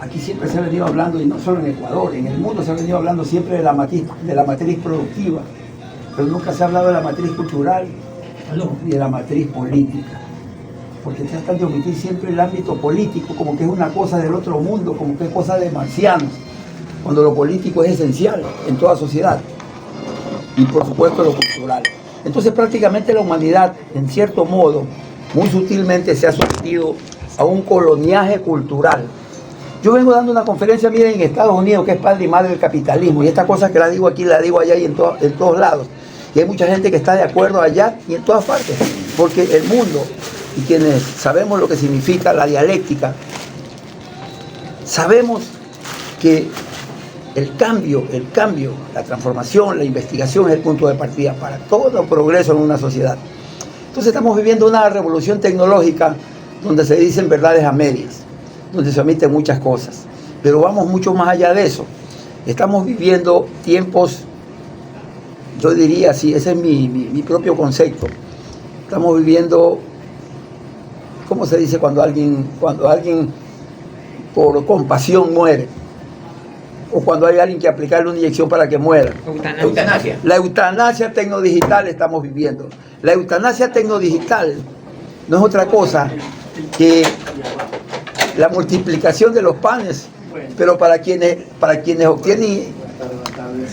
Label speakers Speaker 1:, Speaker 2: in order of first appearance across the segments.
Speaker 1: aquí siempre se ha venido hablando, y no solo en Ecuador, en el mundo se ha venido hablando siempre de la matriz productiva, pero nunca se ha hablado de la matriz cultural y de la matriz política, porque tratan de omitir siempre el ámbito político, como que es una cosa del otro mundo, como que es cosa de marcianos, cuando lo político es esencial en toda sociedad, y por supuesto lo cultural. Entonces prácticamente la humanidad, en cierto modo, muy sutilmente se ha sometido a un coloniaje cultural. Yo vengo dando una conferencia, miren, en Estados Unidos, que es padre y madre del capitalismo, y esta cosa que la digo aquí, la digo allá y en todos lados. Y hay mucha gente que está de acuerdo allá y en todas partes, porque el mundo, y quienes sabemos lo que significa la dialéctica, sabemos que el cambio, la transformación, la investigación es el punto de partida para todo progreso en una sociedad. Entonces estamos viviendo una revolución tecnológica donde se dicen verdades a medias, donde se omiten muchas cosas, pero vamos mucho más allá de eso. Estamos viviendo tiempos, yo diría así, ese es mi propio concepto. Estamos viviendo, ¿cómo se dice cuando alguien por compasión muere? O cuando hay alguien que aplicarle una inyección para que muera.
Speaker 2: Eutanasia.
Speaker 1: La eutanasia tecnodigital estamos viviendo. La eutanasia tecnodigital no es otra cosa que la multiplicación de los panes, pero para quienes obtienen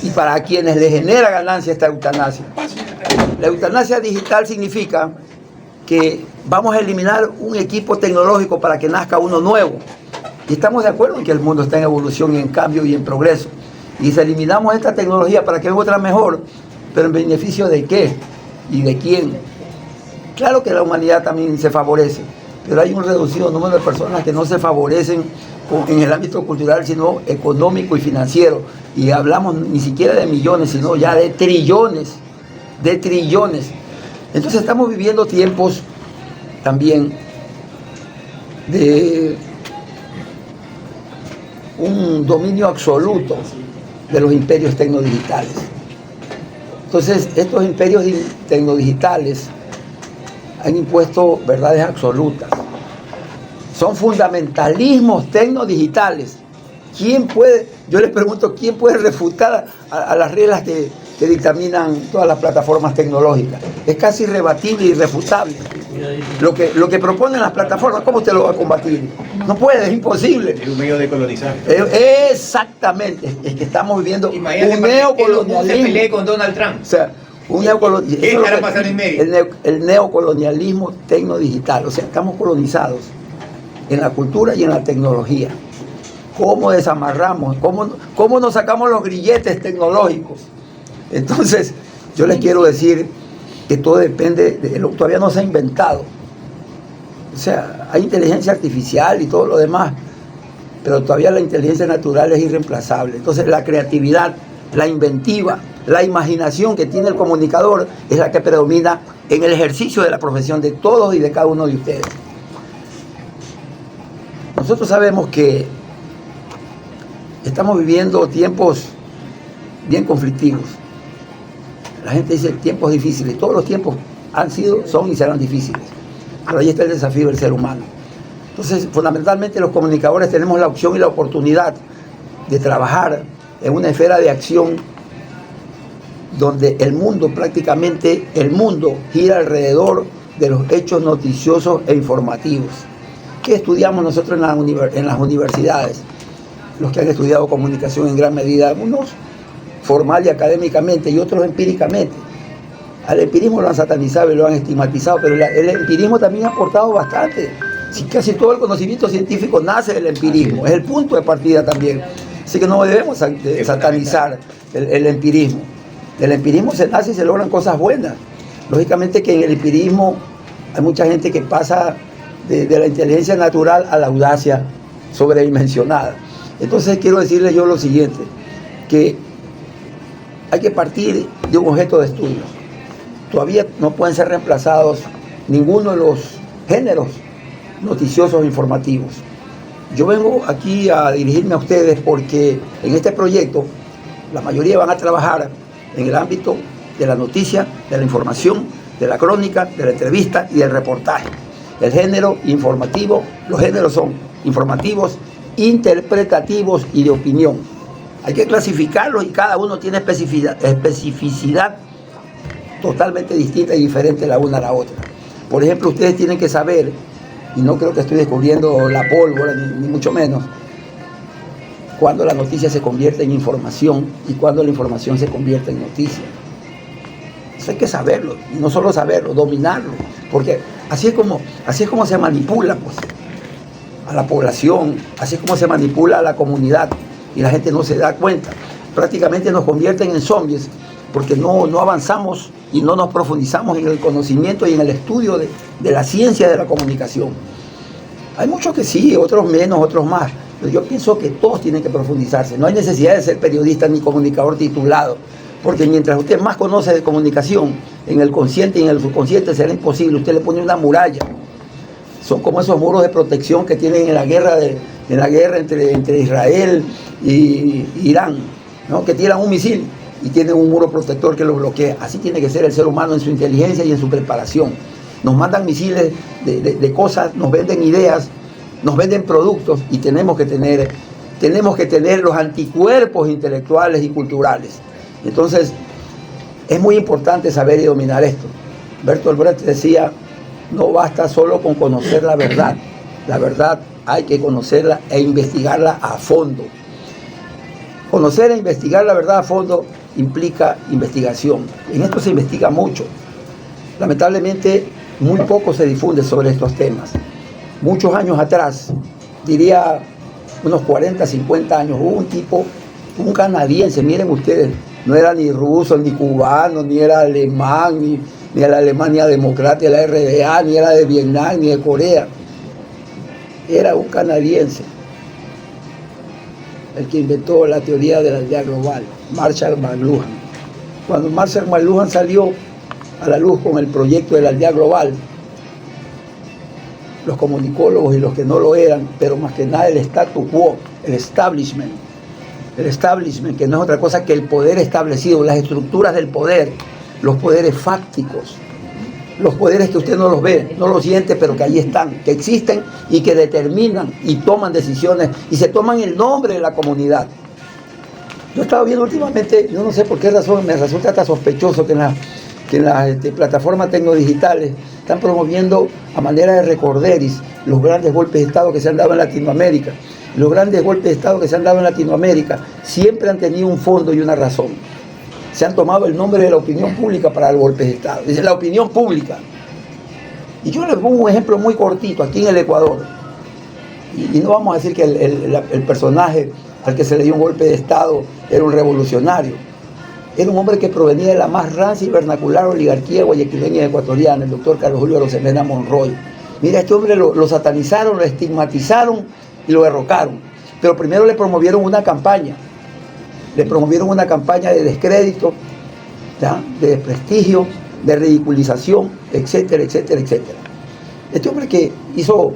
Speaker 1: y para quienes les genera ganancia esta eutanasia. La eutanasia digital significa que vamos a eliminar un equipo tecnológico para que nazca uno nuevo. Y estamos de acuerdo en que el mundo está en evolución y en cambio y en progreso. Y si eliminamos esta tecnología para que venga otra mejor, pero en beneficio de qué y de quién. Claro que la humanidad también se favorece, pero hay un reducido número de personas que no se favorecen en el ámbito cultural, sino económico y financiero. Y hablamos ni siquiera de millones, sino ya de trillones. Entonces estamos viviendo tiempos también de un dominio absoluto de los imperios tecnodigitales. Entonces, estos imperios tecnodigitales han impuesto verdades absolutas. Son fundamentalismos tecnodigitales. Yo les pregunto, ¿quién puede refutar a las reglas que dictaminan todas las plataformas tecnológicas? Es casi irrebatible y irrefutable. Lo que proponen las plataformas, ¿cómo usted lo va a combatir? No puede, es imposible.
Speaker 2: Es un medio de colonizar.
Speaker 1: Exactamente, es que estamos viviendo un
Speaker 2: neocolonialismo. Se pelee con Donald Trump.
Speaker 1: O sea,
Speaker 2: ¿Qué estará pasando en medio?
Speaker 1: El neocolonialismo tecnodigital. O sea, estamos colonizados en la cultura y en la tecnología. ¿Cómo desamarramos? ¿Cómo nos sacamos los grilletes tecnológicos? Entonces, yo les quiero decir que todo depende de lo que todavía no se ha inventado. O sea, hay inteligencia artificial y todo lo demás, pero todavía la inteligencia natural es irreemplazable. Entonces, la creatividad, la inventiva, la imaginación que tiene el comunicador es la que predomina en el ejercicio de la profesión de todos y de cada uno de ustedes. Nosotros sabemos que estamos viviendo tiempos bien conflictivos. La gente dice tiempos difíciles. Todos los tiempos han sido, son y serán difíciles. Pero ahí está el desafío del ser humano. Entonces, fundamentalmente los comunicadores tenemos la opción y la oportunidad de trabajar en una esfera de acción donde el mundo, prácticamente el mundo, gira alrededor de los hechos noticiosos e informativos. ¿Qué estudiamos nosotros en las universidades? Los que han estudiado comunicación en gran medida, algunos formal y académicamente y otros empíricamente. Al empirismo lo han satanizado y lo han estigmatizado, pero el empirismo también ha aportado bastante. Si casi todo el conocimiento científico nace del empirismo, es el punto de partida también. Así que no debemos satanizar el empirismo. Del empirismo se nace y se logran cosas buenas. Lógicamente que en el empirismo hay mucha gente que pasa de la inteligencia natural a la audacia sobredimensionada. Entonces quiero decirles yo lo siguiente, que hay que partir de un objeto de estudio. Todavía no pueden ser reemplazados ninguno de los géneros noticiosos e informativos. Yo vengo aquí a dirigirme a ustedes porque en este proyecto la mayoría van a trabajar en el ámbito de la noticia, de la información, de la crónica, de la entrevista y del reportaje. El género informativo, los géneros son informativos, interpretativos y de opinión. Hay que clasificarlos y cada uno tiene especificidad totalmente distinta y diferente la una a la otra. Por ejemplo, ustedes tienen que saber, y no creo que estoy descubriendo la pólvora, ni mucho menos, cuando la noticia se convierte en información y cuando la información se convierte en noticia. Eso hay que saberlo, y no solo saberlo, dominarlo, porque así es como se manipula, pues, a la población, así es como se manipula a la comunidad, y la gente no se da cuenta. Prácticamente nos convierten en zombies, porque no avanzamos y no nos profundizamos en el conocimiento y en el estudio de la ciencia de la comunicación. Hay muchos que sí, otros menos, otros más, pero yo pienso que todos tienen que profundizarse. No hay necesidad de ser periodista ni comunicador titulado, porque mientras usted más conoce de comunicación, en el consciente y en el subconsciente será imposible. Usted le pone una muralla. Son como esos muros de protección que tienen en la guerra entre Israel y Irán, ¿no? Que tiran un misil y tienen un muro protector que lo bloquea. Así tiene que ser el ser humano en su inteligencia y en su preparación. Nos mandan misiles de cosas, nos venden ideas, nos venden productos, y tenemos que tener los anticuerpos intelectuales y culturales. Entonces, es muy importante saber y dominar esto. Bertolt Brecht decía: no basta solo con conocer la verdad hay que conocerla e investigarla a fondo. Conocer e investigar la verdad a fondo implica investigación. En esto se investiga mucho. Lamentablemente, muy poco se difunde sobre estos temas. Muchos años atrás, diría unos 40, 50 años, hubo un tipo, un canadiense, miren ustedes, no era ni ruso, ni cubano, ni era alemán, ni de la Alemania Democrática, la RDA, ni era de Vietnam, ni de Corea. Era un canadiense el que inventó la teoría de la aldea global, Marshall McLuhan. Cuando Marshall McLuhan salió a la luz con el proyecto de la aldea global, los comunicólogos y los que no lo eran, pero más que nada el status quo, el establishment, que no es otra cosa que el poder establecido, las estructuras del poder, los poderes fácticos, los poderes que usted no los ve, no los siente, pero que ahí están, que existen y que determinan y toman decisiones y se toman el nombre de la comunidad. Yo he estado viendo últimamente, yo no sé por qué razón, me resulta hasta sospechoso que en las plataformas tecnodigitales están promoviendo a manera de recorderis los grandes golpes de Estado que se han dado en Latinoamérica. Los grandes golpes de Estado que se han dado en Latinoamérica siempre han tenido un fondo y una razón. Se han tomado el nombre de la opinión pública para el golpe de Estado. Dice la opinión pública. Y yo les pongo un ejemplo muy cortito aquí en el Ecuador. Y no vamos a decir que el personaje al que se le dio un golpe de Estado era un revolucionario. Era un hombre que provenía de la más rancia y vernacular oligarquía guayaquileña y ecuatoriana, el doctor Carlos Julio Arosemena Monroy. Mira, este hombre lo satanizaron, lo estigmatizaron y lo derrocaron. Pero primero le promovieron una campaña. Le promovieron una campaña de descrédito, ¿ya?, de desprestigio, de ridiculización, etcétera, etcétera, etcétera. Este hombre que hizo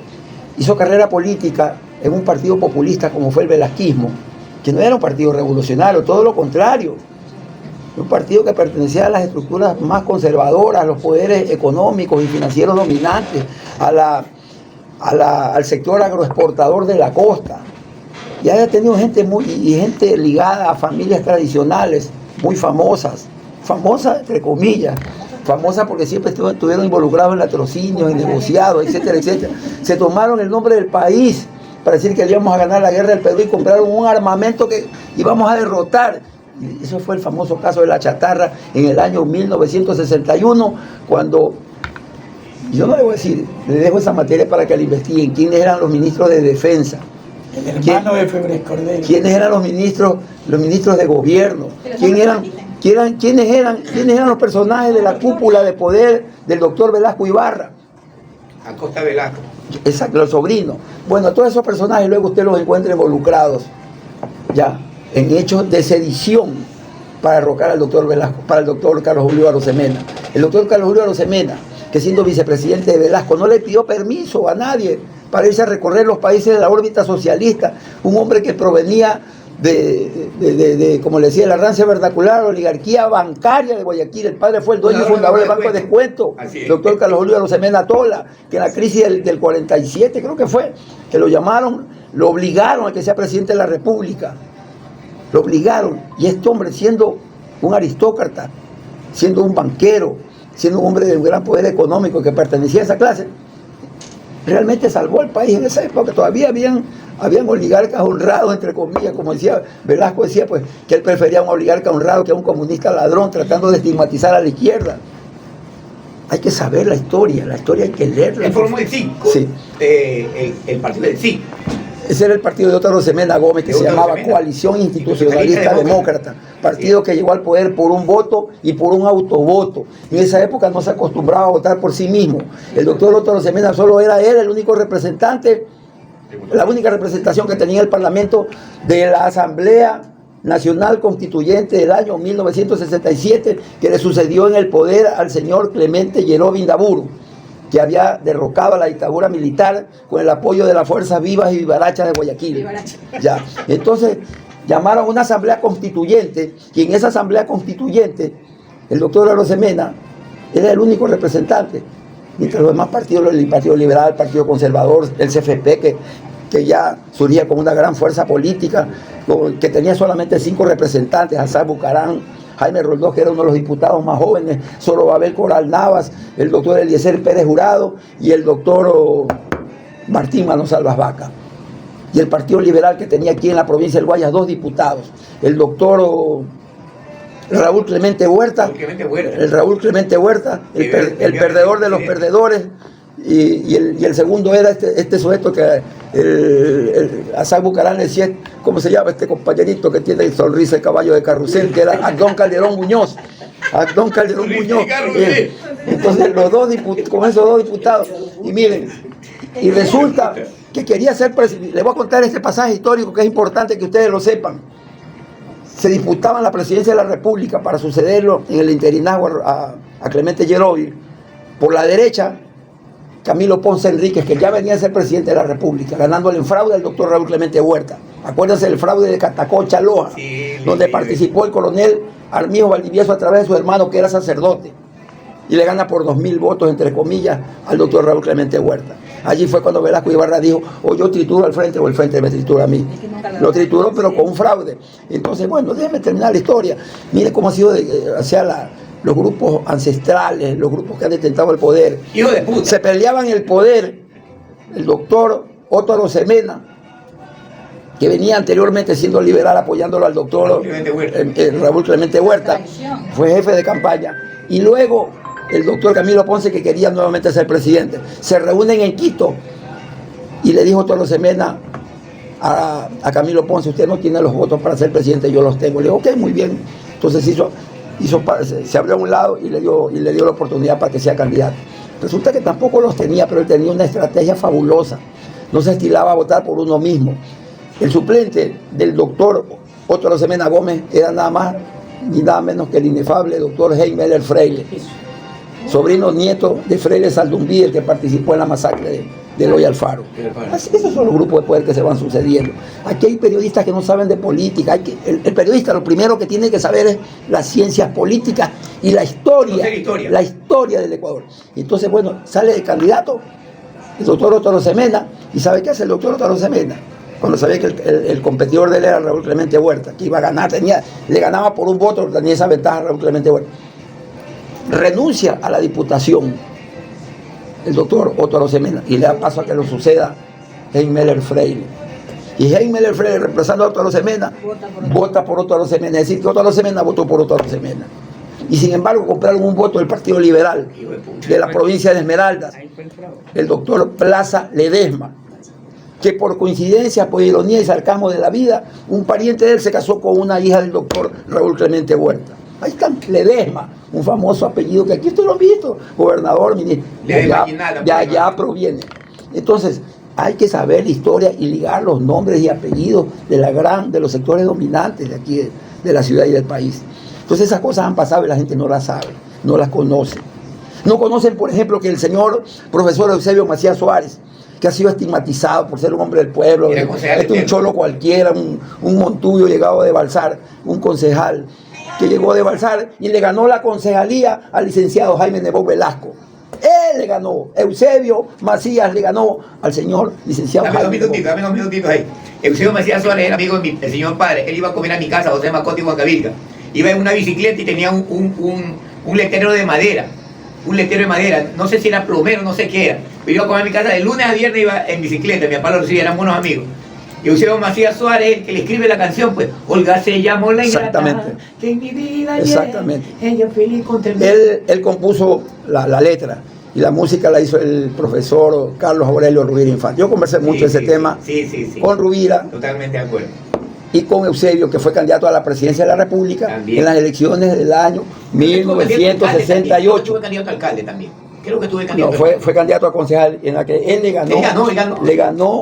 Speaker 1: carrera política en un partido populista como fue el velasquismo, que no era un partido revolucionario, todo lo contrario, un partido que pertenecía a las estructuras más conservadoras, a los poderes económicos y financieros dominantes, al sector agroexportador de la costa. Y haya tenido gente ligada a familias tradicionales muy famosas entre comillas, famosas porque siempre estuvieron involucrados en latrocinios, en negociados, etcétera, etcétera. Se tomaron el nombre del país para decir que íbamos a ganar la guerra del Perú y compraron un armamento que íbamos a derrotar. Y eso fue el famoso caso de la chatarra en el año 1961, cuando, yo no le voy a decir, le dejo esa materia para que la investiguen, quiénes eran los ministros de defensa.
Speaker 3: El hermano de Febres Cordero.
Speaker 1: ¿Quiénes eran los ministros de gobierno? ¿Quiénes eran los personajes de la cúpula de poder del doctor Velasco Ibarra?
Speaker 2: Acosta Velasco.
Speaker 1: Exacto, los sobrinos. Bueno, todos esos personajes luego usted los encuentra involucrados ya en hechos de sedición para derrocar al doctor Velasco, para el doctor Carlos Julio Arosemena. El doctor Carlos Julio Arosemena, que siendo vicepresidente de Velasco, no le pidió permiso a nadie para irse a recorrer los países de la órbita socialista, un hombre que provenía de como le decía, la rancia vernacular, oligarquía bancaria de Guayaquil. El padre fue el dueño y fundador del Banco de Descuento, doctor Carlos Julio Arosemena Tola, que en la crisis del 47 creo que fue, que lo llamaron lo obligaron a que sea presidente de la República. Lo obligaron. Y este hombre, siendo un aristócrata, siendo un banquero, siendo un hombre de un gran poder económico que pertenecía a esa clase, realmente salvó al país en esa época. Todavía habían oligarcas honrados, entre comillas, como decía Velasco, decía pues que él prefería a un oligarca honrado que a un comunista ladrón, tratando de estigmatizar a la izquierda. Hay que saber la historia hay que leerla.
Speaker 2: Él formó el CIC,
Speaker 1: sí.
Speaker 2: El partido del CIC.
Speaker 1: Ese era el partido de Otto Semena Gómez, que se llamaba
Speaker 2: Semena.
Speaker 1: Coalición Institucionalista Demócrata, partido que llegó al poder por un voto y por un autovoto. En esa época no se acostumbraba a votar por sí mismo. El doctor Otto Semena solo era él el único representante, la única representación que tenía el Parlamento de la Asamblea Nacional Constituyente del año 1967, que le sucedió en el poder al señor Clemente Lleró Vindaburu, que había derrocado a la dictadura militar con el apoyo de las fuerzas vivas y vivarachas de Guayaquil. Ya. Entonces llamaron a una asamblea constituyente, y en esa asamblea constituyente el doctor Arosemena era el único representante, mientras los demás partidos, el Partido Liberal, el Partido Conservador, el CFP, que ya surgía con una gran fuerza política, que tenía solamente 5 representantes: Hassan Bucarán, Jaime Roldós, que era uno de los diputados más jóvenes, Zorobabel Coral Navas, el doctor Eliezer Pérez Jurado y el doctor Martín Manos Albas Vaca. Y el Partido Liberal, que tenía aquí en la provincia del Guayas 2 diputados, el doctor Raúl Clemente Huerta, el Raúl Clemente Huerta, el perdedor de los perdedores, y el segundo era este sujeto que Hassan Bucarán le decía, ¿cómo se llama este compañerito que tiene sonrisa de caballo de carrusel? Que era Agdón Calderón Muñoz. Agdón Calderón Muñoz. Entonces con esos dos diputados, y miren, y resulta que quería ser presidente. Les voy a contar este pasaje histórico que es importante que ustedes lo sepan. Se disputaban la presidencia de la República para sucederlo en el interinazgo a Clemente Lleró. Por la derecha, Camilo Ponce Enríquez, que ya venía a ser presidente de la República, ganándole en fraude al doctor Raúl Clemente Huerta. Acuérdense del fraude de Catacocha Loja, donde participó el coronel Armijo Valdivieso a través de su hermano, que era sacerdote, y le gana por 2.000 votos, entre comillas, al doctor Raúl Clemente Huerta. Allí fue cuando Velasco Ibarra dijo: o yo trituro al frente o el frente me tritura a mí. Lo trituró, pero con un fraude. Entonces, bueno, déjenme terminar la historia. Mire cómo ha sido los grupos ancestrales, los grupos que han detentado el poder.
Speaker 2: Hijo de puta.
Speaker 1: Se peleaban el poder. El doctor Otto Arosemena, que venía anteriormente siendo liberal apoyándolo al doctor Raúl Clemente Huerta, fue jefe de campaña. Y luego el doctor Camilo Ponce, que quería nuevamente ser presidente. Se reúnen en Quito y le dijo Otto Arosemena a Camilo Ponce: usted no tiene los votos para ser presidente, yo los tengo. Le dijo: ok, muy bien. Entonces se abrió a un lado y le dio la oportunidad para que sea candidato. Resulta que tampoco los tenía, pero él tenía una estrategia fabulosa. No se estilaba a votar por uno mismo. El suplente del doctor Otto Arosemena Gómez era nada más ni nada menos que el inefable doctor Heinmeller Freile, sobrino nieto de Freile Saldumbí, el que participó en la masacre de Eloy Alfaro. Esos son los grupos de poder que se van sucediendo. Aquí hay periodistas que no saben de política. El periodista lo primero que tiene que saber es las ciencias políticas y la historia del Ecuador. Y entonces, bueno, sale de candidato el doctor Otto Arosemena. ¿Y sabe qué hace el doctor Otto Arosemena? Cuando sabía que el competidor de él era Raúl Clemente Huerta, que iba a ganar, le ganaba por un voto, tenía esa ventaja Raúl Clemente Huerta. Renuncia a la diputación el doctor Otto Arosemena y le da paso a que lo suceda Heinmeller Freile. Y Heinmeller Freile, reemplazando a Otto Arosemena, vota por Otto Arosemena. Es decir, que Otto Arosemena votó por Otto Arosemena. Y sin embargo compraron un voto del Partido Liberal de la provincia de Esmeraldas, el doctor Plaza Ledesma, que por coincidencia, por ironía y sarcasmo de la vida, un pariente de él se casó con una hija del doctor Raúl Clemente Huerta. Ahí está Ledesma, un famoso apellido que aquí ustedes lo han visto, gobernador, ministro, ya proviene. Entonces, hay que saber la historia y ligar los nombres y apellidos de los sectores dominantes de aquí, de la ciudad y del país. Entonces, esas cosas han pasado y la gente no las sabe, no las conoce. No conocen, por ejemplo, que el señor profesor Eusebio Macías Suárez, que ha sido estigmatizado por ser un hombre del pueblo, un cholo cualquiera, un montuyo llegado de Balsar, un concejal que llegó de Balsar y le ganó la concejalía al licenciado Jaime Nebot Velasco, Él le ganó. Eusebio Macías le ganó al señor licenciado.
Speaker 2: Dame unos minutitos ahí. Eusebio Macías Suárez era amigo del señor padre. Él iba a comer a mi casa, José Macote y Huancavilca. Iba en una bicicleta y tenía un letrero de madera. Un letrero de madera. No sé si era plomero, no sé qué era. Pero iba a comer a mi casa de lunes a viernes, iba en bicicleta. Mi papá lo recibía, eran buenos amigos. Y Eusebio Macías Suárez, el que le escribe la canción, pues, Olga se llamó la ingrata,
Speaker 1: exactamente,
Speaker 2: que en mi vida
Speaker 1: exactamente.
Speaker 2: ella feliz con
Speaker 1: Él compuso la letra y la música la hizo el profesor Carlos Aurelio Rubira Infante. Yo conversé mucho ese tema con Rubira.
Speaker 2: Totalmente de acuerdo.
Speaker 1: Y con Eusebio, que fue candidato a la presidencia de la República también en las elecciones del año 1968.
Speaker 2: Tuve candidato a alcalde también. Creo que tuve candidato.
Speaker 1: No, fue candidato a concejal en la que él le ganó.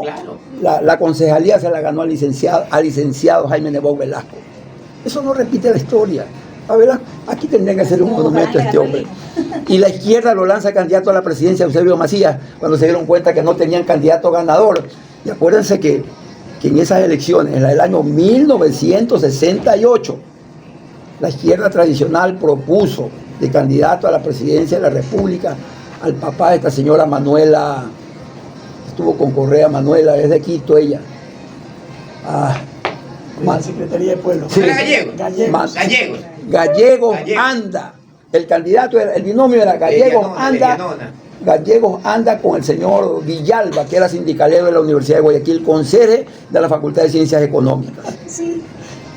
Speaker 1: Claro. La concejalía se la ganó al licenciado Jaime Nebot Velasco. Eso no repite la historia. A ver, aquí tendría que hacer un monumento a este hombre. Y la izquierda lo lanza candidato a la presidencia Eusebio Macías cuando se dieron cuenta que no tenían candidato ganador. Y acuérdense que en esas elecciones, en la del año 1968, la izquierda tradicional propuso de candidato a la presidencia de la República al papá de esta señora Manuela. Estuvo con Correa Manuela, es de Quito ella.
Speaker 3: La Secretaría de Pueblo.
Speaker 1: Sí. Gallegos Anda. El candidato, el binomio era Gallegos Anda con el señor Villalba, que era sindicalero de la Universidad de Guayaquil, conserje de la Facultad de Ciencias Económicas.
Speaker 3: Sí.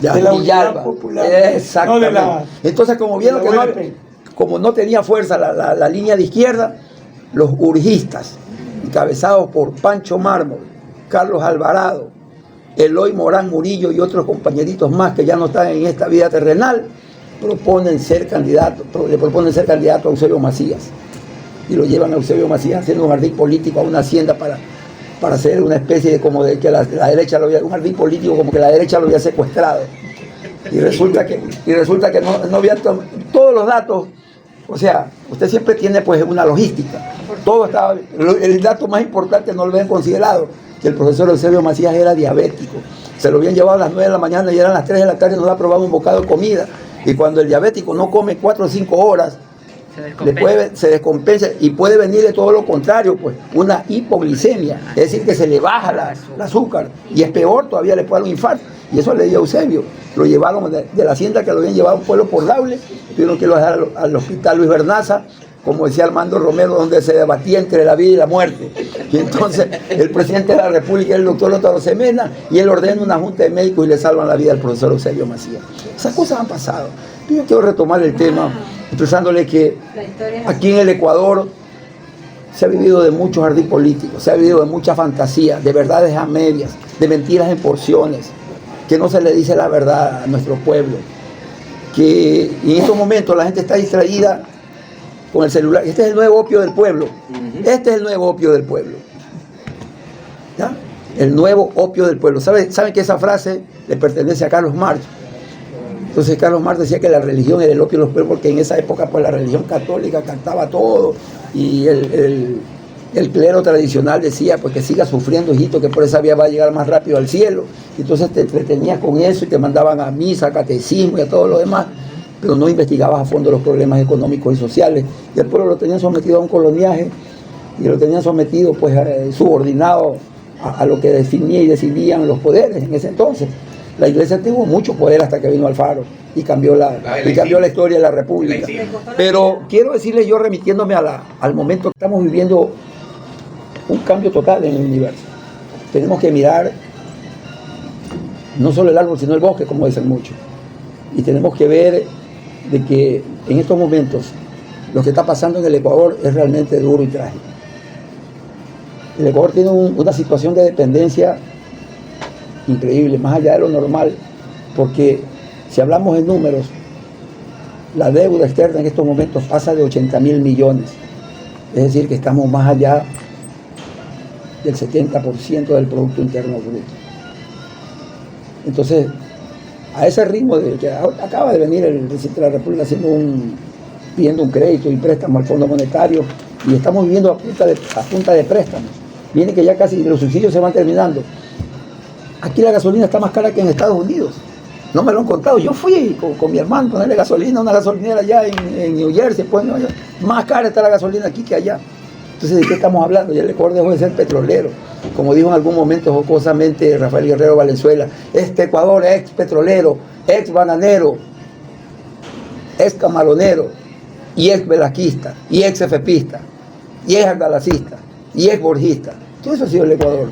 Speaker 1: Ya,
Speaker 3: de la
Speaker 1: Villalba.
Speaker 3: Popular.
Speaker 1: Exactamente.
Speaker 3: No,
Speaker 1: entonces, como vieron que como no tenía fuerza la línea de izquierda, los urgistas, encabezados por Pancho Mármol, Carlos Alvarado, Eloy Morán Murillo y otros compañeritos más que ya no están en esta vida terrenal, le proponen ser candidato a Eusebio Macías. Y lo llevan a Eusebio Macías haciendo un ardid político a una hacienda para hacer una especie de como de que la derecha lo había, un ardid político como que la derecha lo había secuestrado. Y resulta que no había todos los datos. O sea, usted siempre tiene pues una logística. Todo estaba, el dato más importante no lo habían considerado, que el profesor Eusebio Macías era diabético. Se lo habían llevado a las 9 de la mañana y eran las 3 de la tarde y no le ha probado un bocado de comida. Y cuando el diabético no come 4 o 5 horas, se descompensa y puede venirle todo lo contrario, pues una hipoglicemia, es decir, que se le baja el azúcar y es peor, todavía le puede dar un infarto. Y eso le dio a Eusebio. Lo llevaron de la hacienda que lo habían llevado a un pueblo por Daule, tuvieron que ir a dejar al hospital Luis Bernaza, como decía Armando Romero, donde se debatía entre la vida y la muerte. Y entonces el presidente de la República, el doctor López Semena, y él ordena una junta de médicos y le salvan la vida al profesor Eusebio Macías. Esas cosas han pasado. Yo quiero retomar el tema, expresándole que aquí en el Ecuador se ha vivido de muchos ardid políticos, se ha vivido de mucha fantasía, de verdades a medias, de mentiras en porciones, que no se le dice la verdad a nuestro pueblo, que en estos momentos la gente está distraída con el celular. Este es el nuevo opio del pueblo. Este es el nuevo opio del pueblo. ¿Ya? El nuevo opio del pueblo. ¿Saben que esa frase le pertenece a Carlos Marx? Entonces Carlos Marx decía que la religión era el opio de los pueblos, porque en esa época pues la religión católica cantaba todo y el clero tradicional decía pues que siga sufriendo, hijito, que por esa vía va a llegar más rápido al cielo. Y entonces te entretenías con eso y te mandaban a misa, a catecismo y a todo lo demás, pero no investigabas a fondo los problemas económicos y sociales. Y el pueblo lo tenían sometido a un coloniaje y lo tenían sometido pues subordinado a lo que definía y decidían los poderes en ese entonces. La iglesia tuvo mucho poder hasta que vino Alfaro y cambió la historia de la República. Pero quiero decirles, yo remitiéndome al momento que estamos viviendo, un cambio total en el universo. Tenemos que mirar no solo el árbol, sino el bosque, como dicen muchos. Y tenemos que ver de que en estos momentos lo que está pasando en el Ecuador es realmente duro y trágico. El Ecuador tiene una situación de dependencia increíble, más allá de lo normal, porque si hablamos en números, la deuda externa en estos momentos pasa de 80.000 millones, es decir, que estamos más allá del 70% del Producto Interno Bruto. Entonces, a ese ritmo de que acaba de venir el presidente de la República pidiendo un crédito y préstamo al Fondo Monetario, y estamos viviendo a punta de préstamos. Viene que ya casi los subsidios se van terminando. Aquí la gasolina está más cara que en Estados Unidos. No me lo han contado. Yo fui con mi hermano a ponerle gasolina a una gasolinera allá en New Jersey. Pues, ¿no? Más cara está la gasolina aquí que allá. Entonces, ¿de qué estamos hablando? Ya el Ecuador dejó de ser petrolero. Como dijo en algún momento jocosamente Rafael Guerrero Valenzuela, este Ecuador es ex petrolero, ex bananero, ex camalonero, y ex velasquista, y ex efepista, y ex andalacista, y ex borjista. Todo eso ha sido el Ecuador.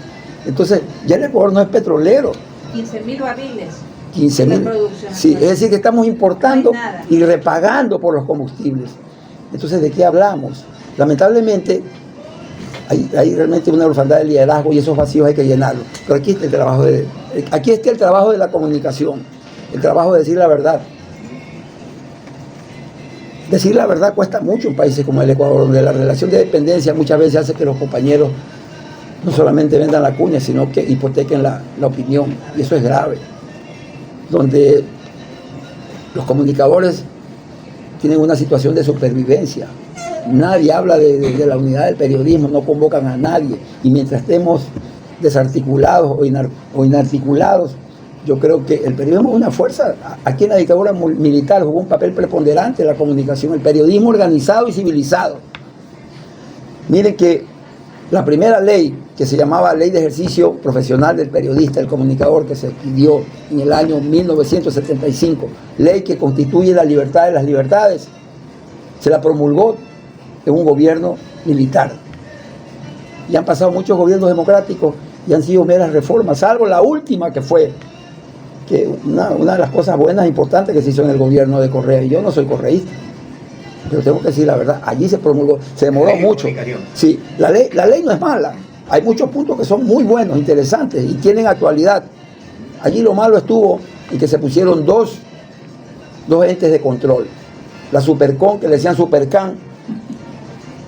Speaker 1: Entonces, ya el Ecuador no es petrolero.
Speaker 4: 15.000 barriles.
Speaker 1: 15.000. Sí, es decir, que estamos importando
Speaker 4: no
Speaker 1: y repagando por los combustibles. Entonces, ¿de qué hablamos? Lamentablemente, hay realmente una orfandad de liderazgo y esos vacíos hay que llenarlos. Pero aquí está el trabajo de la comunicación, el trabajo de decir la verdad. Decir la verdad cuesta mucho en países como el Ecuador, donde la relación de dependencia muchas veces hace que los compañeros no solamente vendan la cuña, sino que hipotequen la opinión, y eso es grave. Donde los comunicadores tienen una situación de supervivencia. Nadie habla de la unidad del periodismo, no convocan a nadie, y mientras estemos desarticulados o inarticulados, yo creo que el periodismo es una fuerza. Aquí en la dictadura militar jugó un papel preponderante en la comunicación, el periodismo organizado y civilizado. Miren que la primera ley, que se llamaba Ley de Ejercicio Profesional del Periodista, el Comunicador, que se pidió en el año 1975, ley que constituye la libertad de las libertades, se la promulgó en un gobierno militar. Y han pasado muchos gobiernos democráticos y han sido meras reformas, salvo la última que fue que una de las cosas buenas e importantes que se hizo en el gobierno de Correa, y yo no soy correísta, pero tengo que decir la verdad, allí se promulgó, se demoró mucho. Sí, la ley no es mala, hay muchos puntos que son muy buenos, interesantes y tienen actualidad. Allí lo malo estuvo en que se pusieron dos entes de control, la Supercon, que le decían Supercan,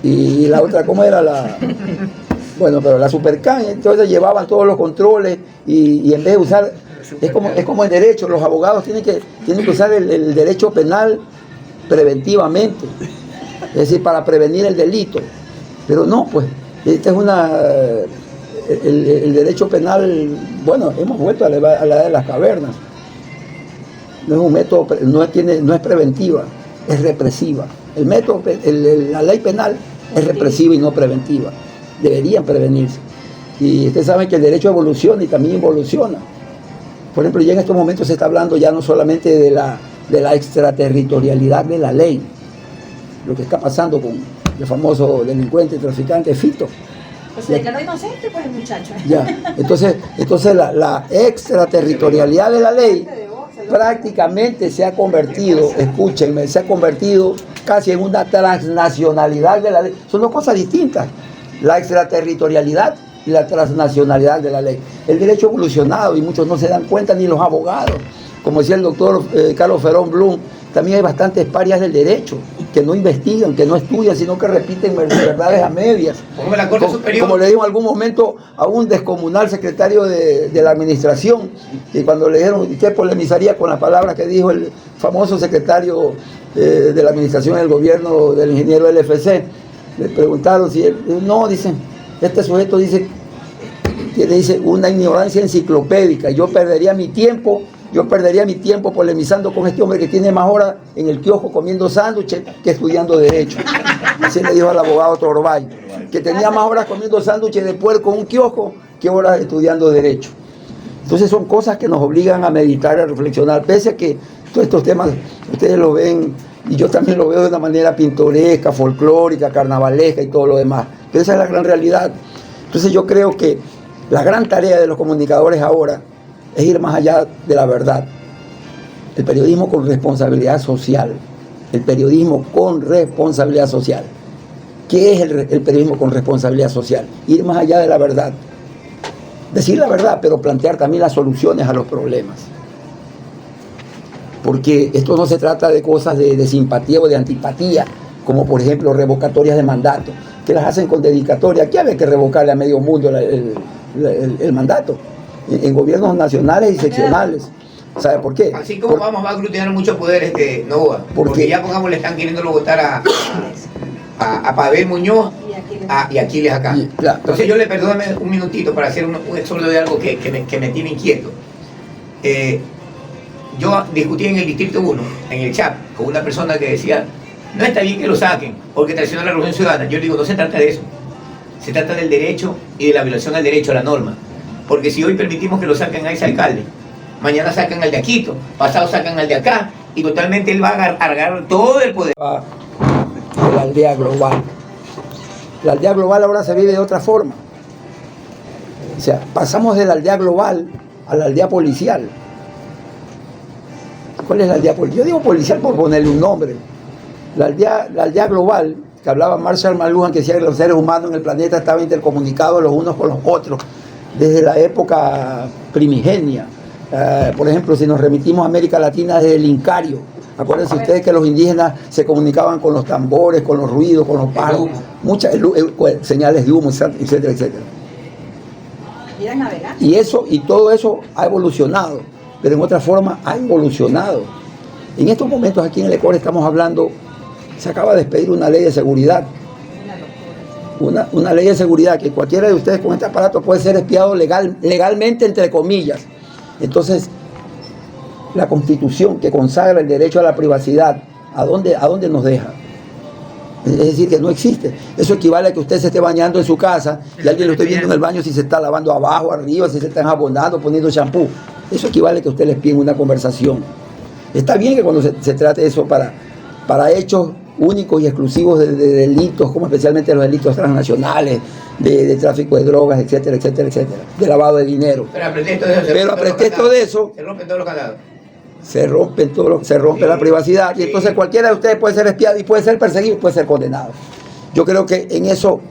Speaker 1: y la otra, ¿cómo era la? Bueno, pero la Supercan, entonces llevaban todos los controles y en vez de usar, es como el derecho, los abogados tienen que usar el derecho penal preventivamente, es decir, para prevenir el delito, pero no, pues, esta es el derecho penal, bueno, hemos vuelto a la edad de las cavernas, no es un método, no es preventiva, es represiva. El método, la ley penal es represiva y no preventiva, deberían prevenirse, y ustedes saben que el derecho evoluciona y también involuciona. Por ejemplo, ya en estos momentos se está hablando ya no solamente de la extraterritorialidad de la ley, lo que está pasando con el famoso delincuente, traficante Fito.
Speaker 4: Pues se declaró inocente, pues, el muchacho.
Speaker 1: Ya, entonces la extraterritorialidad de la ley prácticamente se ha convertido, escúchenme, se ha convertido casi en una transnacionalidad de la ley. Son dos cosas distintas, la extraterritorialidad y la transnacionalidad de la ley. El derecho ha evolucionado y muchos no se dan cuenta, ni los abogados. Como decía el doctor Carlos Ferón Blum, también hay bastantes parias del derecho que no investigan, que no estudian, sino que repiten verdades a medias.
Speaker 2: Como la Corte Superior.
Speaker 1: Como le dijo en algún momento a un descomunal secretario de la administración, y cuando le dijeron qué polemizaría con las palabras que dijo el famoso secretario de la administración del gobierno del ingeniero LFC, le preguntaron si él, no, dicen, este sujeto dice una ignorancia enciclopédica, yo perdería mi tiempo polemizando con este hombre que tiene más horas en el kiosco comiendo sándwiches que estudiando derecho. Así le dijo al abogado Torbay, que tenía más horas comiendo sándwiches de puerco en un kiosco que horas estudiando derecho. Entonces son cosas que nos obligan a meditar, a reflexionar, pese a que todos estos temas ustedes lo ven y yo también lo veo de una manera pintoresca, folclórica, carnavalesca y todo lo demás, pero esa es la gran realidad. Entonces yo creo que la gran tarea de los comunicadores ahora es ir más allá de la verdad. El periodismo con responsabilidad social. El periodismo con responsabilidad social. ¿Qué es el periodismo con responsabilidad social? Ir más allá de la verdad. Decir la verdad, pero plantear también las soluciones a los problemas. Porque esto no se trata de cosas de simpatía o de antipatía, como por ejemplo revocatorias de mandato, que las hacen con dedicatoria. Aquí había que revocarle a medio mundo el mandato, en gobiernos nacionales y seccionales. ¿Sabe por qué?
Speaker 2: Así como va a aglutinar muchos poderes Novoa, porque ya pongamos le están queriéndolo votar a Pavel Muñoz y Aquiles acá. Entonces yo le perdóname un minutito para hacer un exordio de algo que me tiene inquieto. yo discutí en el Distrito 1, en el chat, con una persona que decía, no está bien que lo saquen, porque traiciona la Revolución Ciudadana. Yo le digo, no se trata de eso. Se trata del derecho y de la violación al derecho, a la norma. Porque si hoy permitimos que lo saquen a ese alcalde, mañana sacan al de Aquito, pasado sacan al de acá, y totalmente él va a agarrar todo el poder.
Speaker 1: De la aldea global. La aldea global ahora se vive de otra forma. O sea, pasamos de la aldea global a la aldea policial. ¿Cuál es la aldea policial? Yo digo policial por ponerle un nombre. La aldea global, que hablaba Marshall McLuhan, que decía que los seres humanos en el planeta estaban intercomunicados los unos con los otros desde la época primigenia. Por ejemplo, si nos remitimos a América Latina desde el Incario, acuérdense ustedes que los indígenas se comunicaban con los tambores, con los ruidos, con los paros, muchas señales de humo, etcétera, etcétera. Y eso, y todo eso ha evolucionado, pero en otra forma ha evolucionado. En estos momentos aquí en el Ecuador estamos hablando, se acaba de expedir una ley de seguridad. Una ley de seguridad que cualquiera de ustedes con este aparato puede ser espiado legalmente, entre comillas. Entonces, la Constitución que consagra el derecho a la privacidad, ¿a dónde nos deja? Es decir, que no existe. Eso equivale a que usted se esté bañando en su casa y alguien lo esté viendo en el baño si se está lavando abajo, arriba, si se está enjabonando, poniendo champú. Eso equivale a que usted le espíe en una conversación. Está bien que cuando se trate de eso para hechos únicos y exclusivos de delitos, como especialmente los delitos transnacionales, de tráfico de drogas, etcétera, etcétera, etcétera, de lavado de dinero.
Speaker 2: Pero a pretexto de eso,
Speaker 1: se rompen todos los candados. Se rompe la privacidad, y entonces cualquiera de ustedes puede ser espiado y puede ser perseguido y puede ser condenado. Yo creo que en eso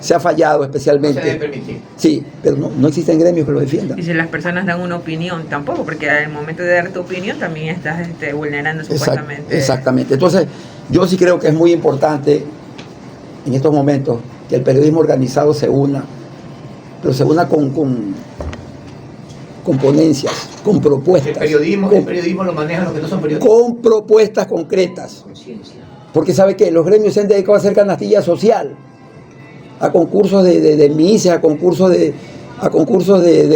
Speaker 1: se ha fallado especialmente.
Speaker 2: No se debe permitir.
Speaker 1: Sí, pero no existen gremios que lo defiendan.
Speaker 5: Y si las personas dan una opinión, tampoco, porque al momento de dar tu opinión también estás vulnerando supuestamente.
Speaker 1: Exactamente. Entonces, yo sí creo que es muy importante en estos momentos que el periodismo organizado se una, pero se una con ponencias, con propuestas.
Speaker 2: El periodismo lo manejan los que no son periodistas.
Speaker 1: Con propuestas concretas. Porque sabe que los gremios se han dedicado a hacer canastilla social, a concursos de mises, a concursos de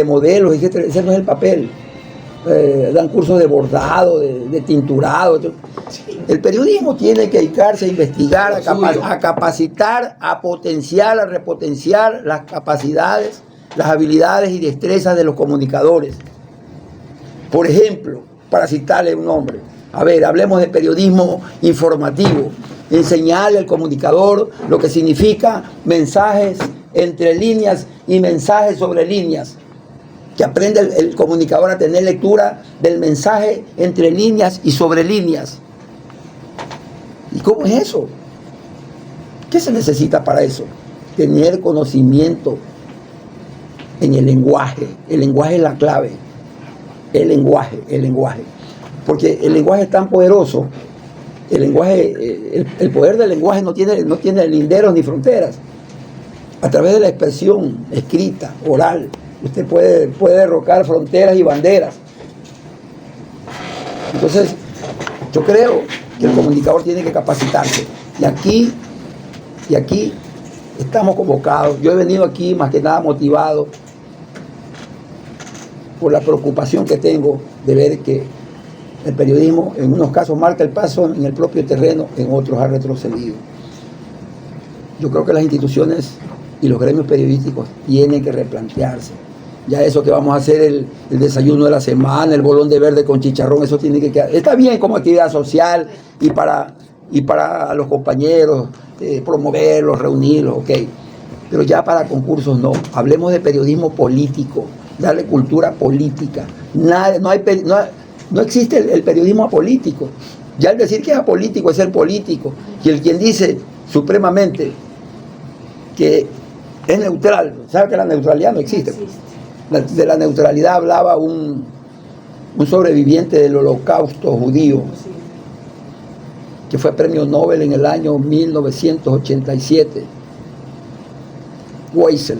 Speaker 1: modelos, etc. Ese no es el papel. Dan cursos de bordado, de tinturado. El periodismo tiene que dedicarse a investigar, a capacitar, a potenciar, a repotenciar las capacidades, las habilidades y destrezas de los comunicadores. Por ejemplo, para citarle un nombre, hablemos de periodismo informativo. Enseñarle al comunicador lo que significa mensajes entre líneas y mensajes sobre líneas. Que aprenda el comunicador a tener lectura del mensaje entre líneas y sobre líneas. ¿Y cómo es eso? ¿Qué se necesita para eso? Tener conocimiento en el lenguaje. El lenguaje es la clave. El lenguaje. Porque el lenguaje es tan poderoso. El lenguaje, el poder del lenguaje no tiene linderos ni fronteras. A través de la expresión escrita, oral, usted puede derrocar fronteras y banderas. Entonces, yo creo que el comunicador tiene que capacitarse. Y aquí estamos convocados. Yo he venido aquí más que nada motivado por la preocupación que tengo de ver que el periodismo en unos casos marca el paso en el propio terreno, en otros ha retrocedido. Yo creo que las instituciones y los gremios periodísticos tienen que replantearse. Ya eso que vamos a hacer el desayuno de la semana, el bolón de verde con chicharrón, eso tiene que quedar. Está bien como actividad social y para los compañeros, promoverlos, reunirlos, ok. Pero ya para concursos no. Hablemos de periodismo político, darle cultura política. No existe el periodismo apolítico. Ya el decir que es apolítico es ser político. Y el quien dice supremamente que es neutral, sabe que la neutralidad no existe. De la neutralidad hablaba un sobreviviente del Holocausto judío, que fue premio Nobel en el año 1987. Weissel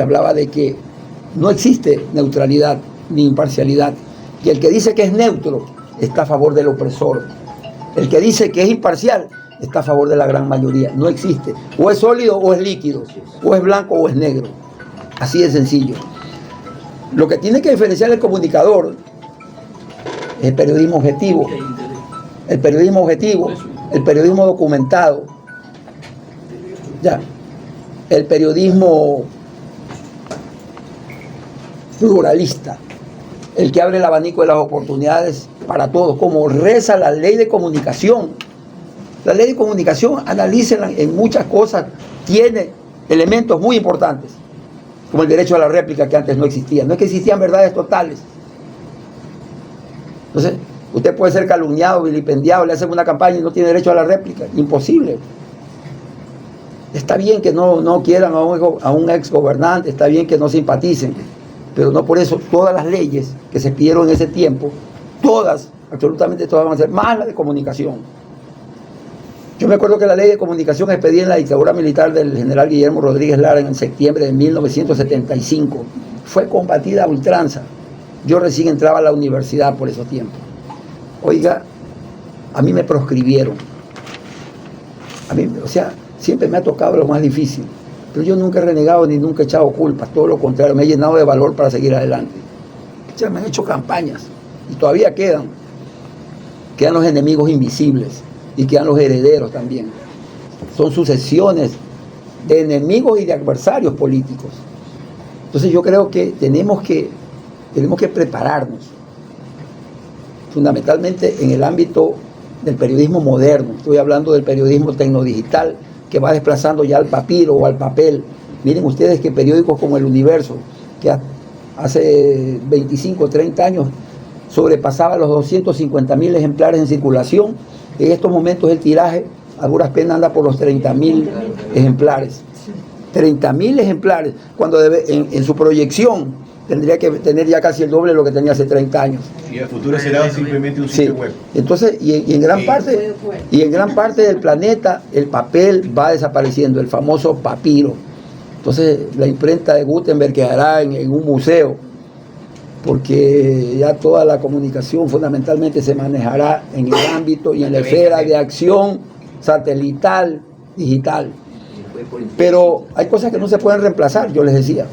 Speaker 1: hablaba de que no existe neutralidad ni imparcialidad, que el que dice que es neutro está a favor del opresor, el que dice que es imparcial está a favor de la gran mayoría. No existe, o es sólido o es líquido, o es blanco o es negro, así de sencillo. Lo que tiene que diferenciar el comunicador es el periodismo objetivo, el periodismo objetivo, el periodismo documentado, ya, el periodismo pluralista, el que abre el abanico de las oportunidades para todos, como reza la ley de comunicación. La ley de comunicación, analícenla en muchas cosas, tiene elementos muy importantes, como el derecho a la réplica que antes no existía. No es que existían verdades totales. Entonces, usted puede ser calumniado, vilipendiado, le hacen una campaña y no tiene derecho a la réplica. Imposible. Está bien que no quieran a un ex gobernante, está bien que no simpaticen, pero no por eso todas las leyes que se pidieron en ese tiempo, todas, absolutamente todas van a ser, más la de comunicación. Yo me acuerdo que la ley de comunicación expedida en la dictadura militar del general Guillermo Rodríguez Lara en septiembre de 1975 fue combatida a ultranza. Yo recién entraba a la universidad por esos tiempos. Oiga, a mí me proscribieron. A mí, o sea, siempre me ha tocado lo más difícil. Pero yo nunca he renegado ni nunca he echado culpas. Todo lo contrario, me he llenado de valor para seguir adelante. O sea, me han hecho campañas y todavía quedan. Quedan los enemigos invisibles y quedan los herederos también. Son sucesiones de enemigos y de adversarios políticos. Entonces yo creo que tenemos que prepararnos, fundamentalmente en el ámbito del periodismo moderno. Estoy hablando del periodismo tecnodigital que va desplazando ya al papiro o al papel. Miren ustedes que periódicos como El Universo, que hace 25 o 30 años sobrepasaba los 250.000 ejemplares en circulación, en estos momentos el tiraje a duras penas anda por los 30.000 ejemplares. 30.000 ejemplares, cuando en su proyección tendría que tener ya casi el doble de lo que tenía hace 30 años.
Speaker 6: Y el futuro será simplemente un sitio web.
Speaker 1: Entonces, y en gran parte del planeta el papel va desapareciendo, el famoso papiro. Entonces, la imprenta de Gutenberg quedará en un museo, porque ya toda la comunicación fundamentalmente se manejará en el ámbito y en la esfera de acción satelital, digital. Pero hay cosas que no se pueden reemplazar, yo les decía.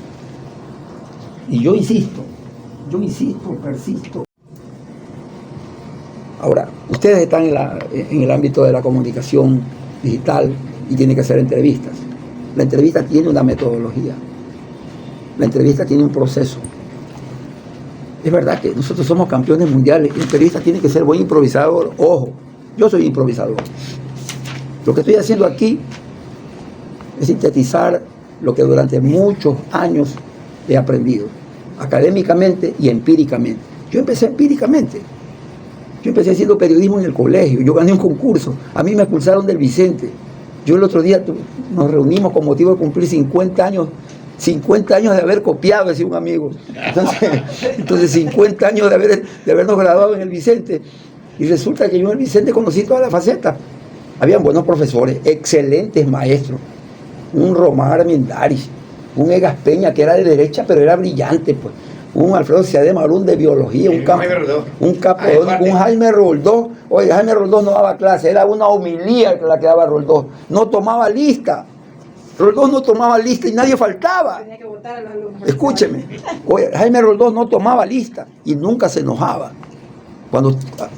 Speaker 1: Y yo insisto, persisto. Ahora, ustedes están en el ámbito de la comunicación digital y tienen que hacer entrevistas. La entrevista tiene una metodología. La entrevista tiene un proceso. Es verdad que nosotros somos campeones mundiales y el periodista tiene que ser buen improvisador. Ojo, yo soy improvisador. Lo que estoy haciendo aquí es sintetizar lo que durante muchos años he aprendido, académicamente y empíricamente. Yo empecé empíricamente. Yo empecé haciendo periodismo en el colegio. Yo gané un concurso. A mí me expulsaron del Vicente. Yo el otro día nos reunimos con motivo de cumplir 50 años de haber copiado, decía un amigo. Entonces 50 años de habernos graduado en el Vicente. Y resulta que yo en el Vicente conocí todas las facetas. Habían buenos profesores, excelentes maestros. Un Román Armendáriz, un Egas Peña, que era de derecha, pero era brillante, pues. Un Alfredo Ciade Marún de biología, un Jaime Roldós. Oye, Jaime Roldós no daba clase, era una homilía la que daba Roldós. No tomaba lista. Roldós no tomaba lista y nadie faltaba.
Speaker 4: Tenía que votar a los alumnos.
Speaker 1: Escúcheme. Oye, Jaime Roldós no tomaba lista y nunca se enojaba.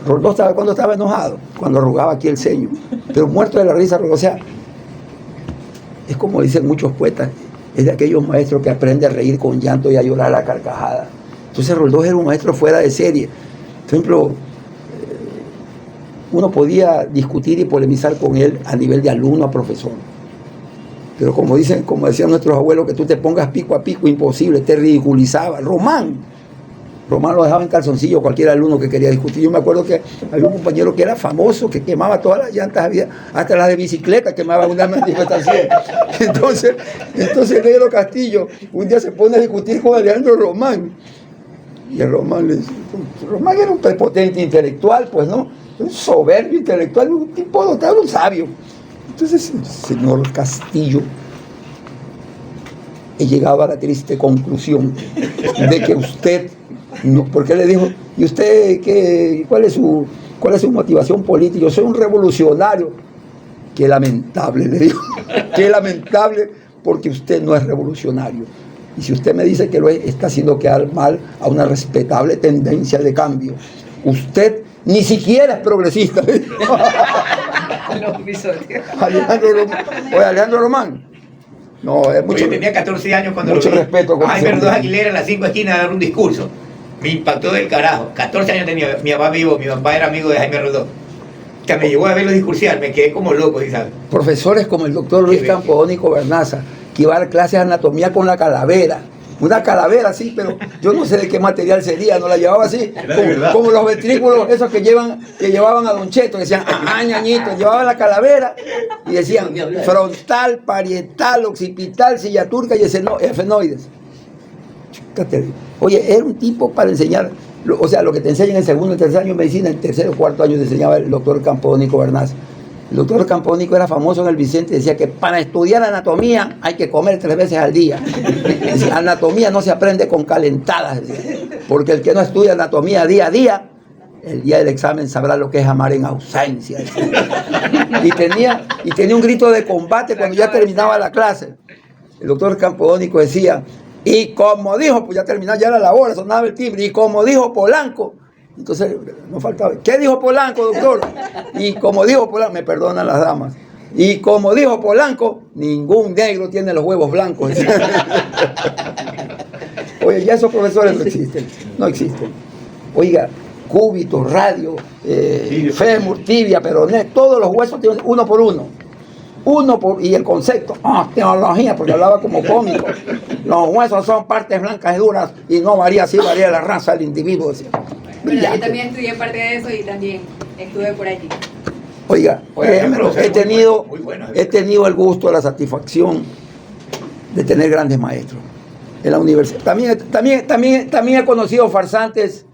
Speaker 1: Roldós cuando estaba enojado, cuando arrugaba aquí el ceño. Pero muerto de la risa, o sea, es como dicen muchos poetas, es de aquellos maestros que aprende a reír con llanto y a llorar a carcajada. Entonces Roldós era un maestro fuera de serie. Por ejemplo, uno podía discutir y polemizar con él a nivel de alumno a profesor. Pero como decían nuestros abuelos, que tú te pongas pico a pico, imposible, te ridiculizaba. Román lo dejaba en calzoncillo cualquier alumno que quería discutir. Yo me acuerdo que había un compañero que era famoso, que quemaba todas las llantas, hasta las de bicicleta quemaba una manifestación. Entonces Negro Castillo un día se pone a discutir con Alejandro Román. Y el Román era un prepotente intelectual, pues, ¿no? Un soberbio intelectual, un tipo dotado, un sabio. Entonces, señor Castillo, he llegado a la triste conclusión de que usted, porque le dijo, ¿y usted cuál es su motivación política? Yo soy un revolucionario. Qué lamentable, le dijo, qué lamentable, porque usted no es revolucionario. Y si usted me dice que lo es, está haciendo quedar mal a una respetable tendencia de cambio. Usted ni siquiera es progresista.
Speaker 5: Los episodios.
Speaker 1: Alejandro Román. No, es mucho.
Speaker 2: Yo tenía 14 años cuando
Speaker 1: mucho
Speaker 2: lo vi.
Speaker 1: respeto con
Speaker 2: Jaime
Speaker 1: ese
Speaker 2: Rodríguez
Speaker 1: hombre.
Speaker 2: Aguilera en las 5 esquinas a dar un discurso. Me impactó del carajo. 14 años tenía, mi papá vivo, mi papá era amigo de Jaime Rodó. Que me llevó a verlo discursar, me quedé como loco, ¿sí sabes?
Speaker 1: Profesores como el doctor Luis
Speaker 2: Qué
Speaker 1: Campodónico Bernaza, que iba a dar clases de anatomía con la calavera. Una calavera, sí, pero yo no sé de qué material sería, no la llevaba así,
Speaker 6: Era de verdad.
Speaker 1: como los ventrículos esos que llevaban a Don Cheto, decían, ñañito, llevaban la calavera y decían frontal, parietal, occipital, silla turca y efenoides. Oye, era un tipo para enseñar, o sea, lo que te enseñan en segundo y tercer año de medicina, en tercer o cuarto año te enseñaba el doctor Campodónico Bernaza. El doctor Campodónico era famoso en el Vicente, decía que para estudiar anatomía hay que comer 3 veces al día. Decía, anatomía no se aprende con calentadas, decía, porque el que no estudia anatomía día a día, el día del examen sabrá lo que es amar en ausencia. Y tenía un grito de combate cuando ya terminaba la clase. El doctor Campodónico decía, y como dijo, pues ya terminaba, ya era la hora, sonaba el timbre, y como dijo Polanco, entonces no faltaba, ¿qué dijo Polanco, doctor? Y como dijo Polanco, me perdonan las damas, y como dijo Polanco, ningún negro tiene los huevos blancos. Oye, ya esos profesores no existen. Oiga, cúbito, radio, fémur, tibia, peroné, todos los huesos tienen uno por uno. Y el concepto, teología, porque hablaba como cómico. Los huesos son partes blancas y duras y no varía, así varía la raza del individuo. Decía.
Speaker 7: Bueno, yo también estudié parte de eso y también estuve por allí.
Speaker 1: Oiga, he tenido el gusto, la satisfacción de tener grandes maestros en la universidad. También he conocido farsantes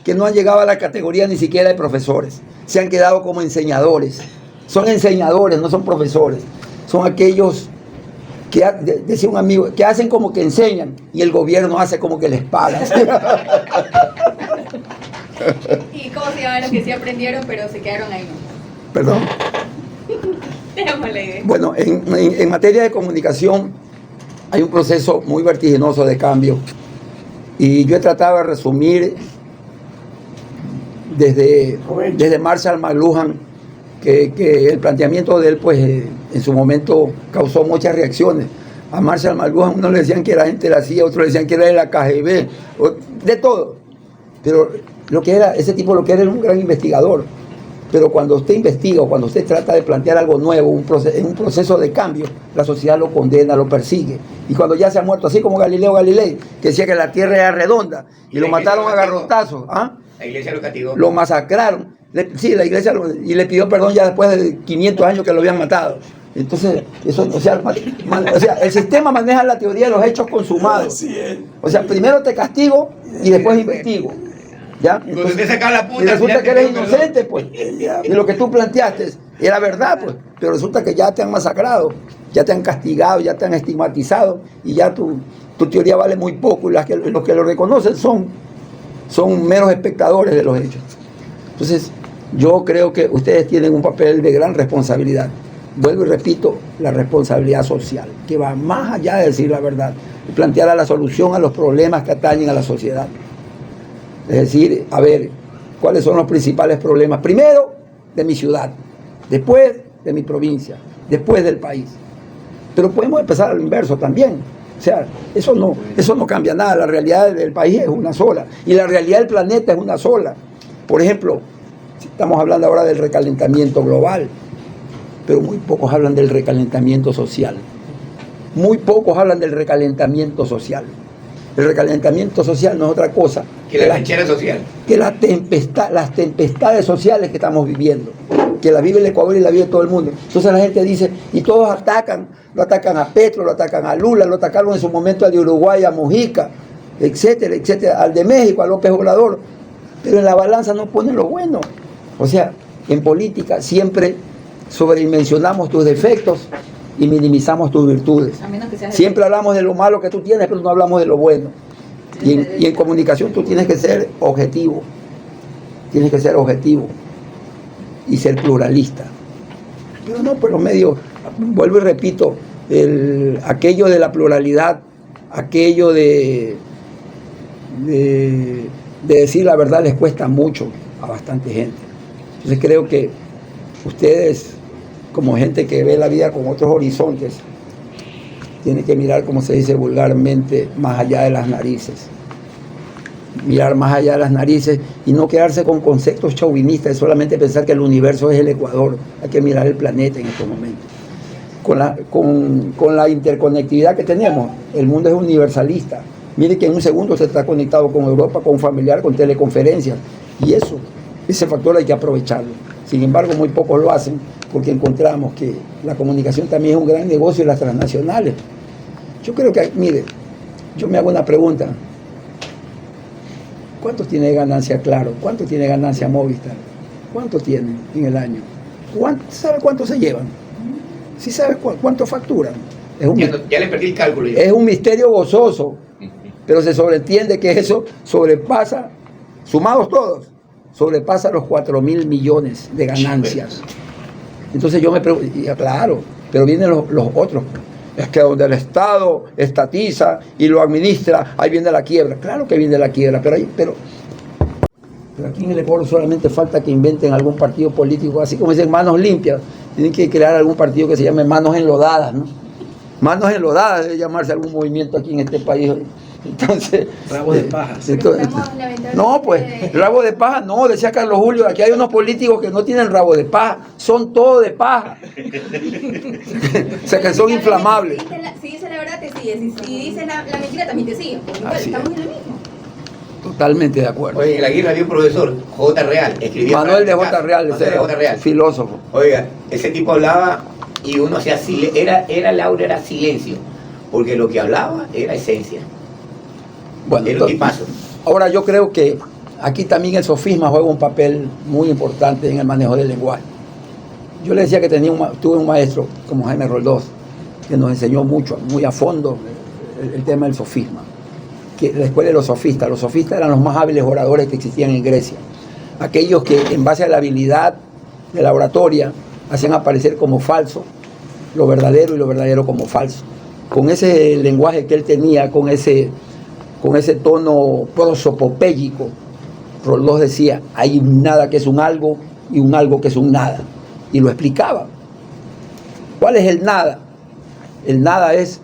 Speaker 1: que no han llegado a la categoría ni siquiera de profesores. Se han quedado como enseñadores. Son enseñadores, no son profesores. Son aquellos que, decía un amigo, que hacen como que enseñan y el gobierno hace como que les paga.
Speaker 7: ¿Y cómo se llaman los que sí aprendieron pero se quedaron ahí?
Speaker 1: Perdón.
Speaker 7: Dejamos la idea.
Speaker 1: Bueno, en materia de comunicación hay un proceso muy vertiginoso de cambio y yo he tratado de resumir desde Marshall McLuhan que el planteamiento de él pues en su momento causó muchas reacciones. A Marshall McLuhan uno le decían que era gente de la CIA, otros le decían que era de la KGB, de todo. Pero ese tipo lo que era un gran investigador. Pero cuando usted investiga o cuando usted trata de plantear algo nuevo, en un proceso de cambio, la sociedad lo condena, lo persigue. Y cuando ya se ha muerto, así como Galileo Galilei, que decía que la Tierra era redonda, y lo mataron a garrotazos.
Speaker 2: La iglesia lo castigó.
Speaker 1: Lo masacraron. Sí, la iglesia y le pidió perdón ya después de 500 años que lo habían matado. Entonces, eso, o sea, el sistema maneja la teoría de los hechos consumados. O sea, primero te castigo y después investigo. ¿Ya? Entonces, y resulta que eres inocente, pues. Y lo que tú planteaste era verdad, pues. Pero resulta que ya te han masacrado, ya te han castigado, ya te han estigmatizado y ya tu teoría vale muy poco. Y los que lo reconocen son meros espectadores de los hechos. Entonces, yo creo que ustedes tienen un papel de gran responsabilidad. Vuelvo y repito, la responsabilidad social, que va más allá de decir la verdad y plantear la solución a los problemas que atañen a la sociedad. Es decir, a ver, ¿cuáles son los principales problemas? Primero, de mi ciudad, después de mi provincia, después del país. Pero podemos empezar a lo inverso también. O sea, eso no cambia nada. La realidad del país es una sola y la realidad del planeta es una sola. Por ejemplo, estamos hablando ahora del recalentamiento global, pero muy pocos hablan del recalentamiento social. Muy pocos hablan del recalentamiento social. El recalentamiento social no es otra cosa
Speaker 2: que la ranchera social.
Speaker 1: Que las tempestades sociales que estamos viviendo, que la vive el Ecuador y la vive todo el mundo. Entonces la gente dice, y todos lo atacan a Petro, lo atacan a Lula, lo atacaron en su momento al de Uruguay, a Mujica, etcétera, etcétera, al de México, a López Obrador. Pero en la balanza no ponen lo bueno. O sea, en política siempre sobredimensionamos tus defectos y minimizamos tus virtudes.
Speaker 7: A menos que seas
Speaker 1: Siempre hablamos de lo malo que tú tienes, pero no hablamos de lo bueno. Y en comunicación tú tienes que ser objetivo. Tienes que ser objetivo y ser pluralista. Pero no por los medios, vuelvo y repito, aquello de la pluralidad aquello de decir la verdad les cuesta mucho a bastante gente. Entonces creo que ustedes, como gente que ve la vida con otros horizontes, tienen que mirar, como se dice vulgarmente, más allá de las narices. Mirar más allá de las narices y no quedarse con conceptos chauvinistas, solamente pensar que el universo es el Ecuador. Hay que mirar el planeta en estos momentos. Con la interconectividad que tenemos, el mundo es universalista. Mire que en un segundo se está conectado con Europa, con un familiar, con teleconferencias. Y ese factor hay que aprovecharlo. Sin embargo, muy pocos lo hacen porque encontramos que la comunicación también es un gran negocio en las transnacionales. Yo creo que, mire, yo me hago una pregunta. ¿Cuánto tiene ganancia Claro? ¿Cuánto tiene ganancia Movistar? ¿Cuánto tienen en el año? ¿Sabe cuánto se llevan? ¿Sí sabe cuánto facturan?
Speaker 2: Ya le perdí el cálculo.
Speaker 1: Es un misterio gozoso, pero se sobreentiende que eso sobrepasa, sumados todos, sobrepasa los 4.000 millones de ganancias. Entonces yo me pregunto, claro, pero vienen los otros. Es que donde el Estado estatiza y lo administra, ahí viene la quiebra. Claro que viene la quiebra, pero aquí en el Ecuador solamente falta que inventen algún partido político, así como dicen manos limpias, tienen que crear algún partido que se llame manos enlodadas, ¿no? Manos enlodadas debe llamarse algún movimiento aquí en este país. Entonces,
Speaker 3: rabo de paja.
Speaker 1: No, pues, rabo de paja, no, decía Carlos Julio, aquí hay unos políticos que no tienen rabo de paja, son todos de paja. O sea, que son inflamables.
Speaker 7: Si dice la verdad, te sigue. Si dice la mentira, también te sigue. Porque igual, estamos en lo mismo.
Speaker 1: Totalmente de acuerdo.
Speaker 2: Oye, en la guerra había un profesor, J. Real, escribía...
Speaker 1: Manuel de J. Real,
Speaker 2: J. Real,
Speaker 1: filósofo.
Speaker 2: Oiga, ese tipo hablaba y uno hacía el aura era silencio, porque lo que hablaba era esencia.
Speaker 1: Bueno,
Speaker 2: era un tipazo.
Speaker 1: Ahora yo creo que aquí también el sofisma juega un papel muy importante en el manejo del lenguaje. Yo le decía que tuve un maestro como Jaime Roldós, que nos enseñó mucho, muy a fondo el tema del sofisma. Que la escuela de los sofistas eran los más hábiles oradores que existían en Grecia. Aquellos que en base a la habilidad de la oratoria hacían aparecer como falso lo verdadero y lo verdadero como falso. Con ese lenguaje que él tenía, con ese tono prosopopéyico, Roldós decía, hay un nada que es un algo y un algo que es un nada. Y lo explicaba. ¿Cuál es el nada? El nada es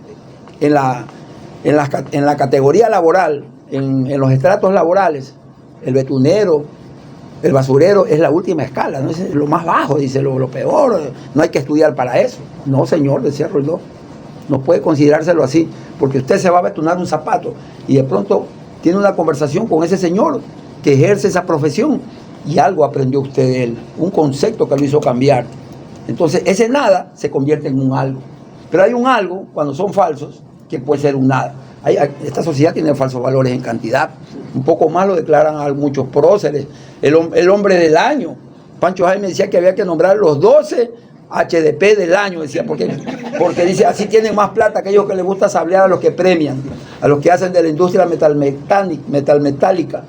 Speaker 1: en la categoría laboral, en los estratos laborales, el betunero, el basurero es la última escala, ¿no? Es lo más bajo, dice, lo peor, no hay que estudiar para eso. No, señor, decía Roldós, no puede considerárselo así, porque usted se va a betunar un zapato y de pronto tiene una conversación con ese señor que ejerce esa profesión y algo aprendió usted de él, un concepto que lo hizo cambiar. Entonces ese nada se convierte en un algo. Pero hay un algo, cuando son falsos, que puede ser un nada. Esta sociedad tiene falsos valores en cantidad. Un poco más lo declaran muchos próceres. El hombre del año. Pancho Jaime decía que había que nombrar los 12 HDP del año, decía, porque dice, así tienen más plata aquellos que les gusta sablear a los que premian, a los que hacen de la industria metalmetálica,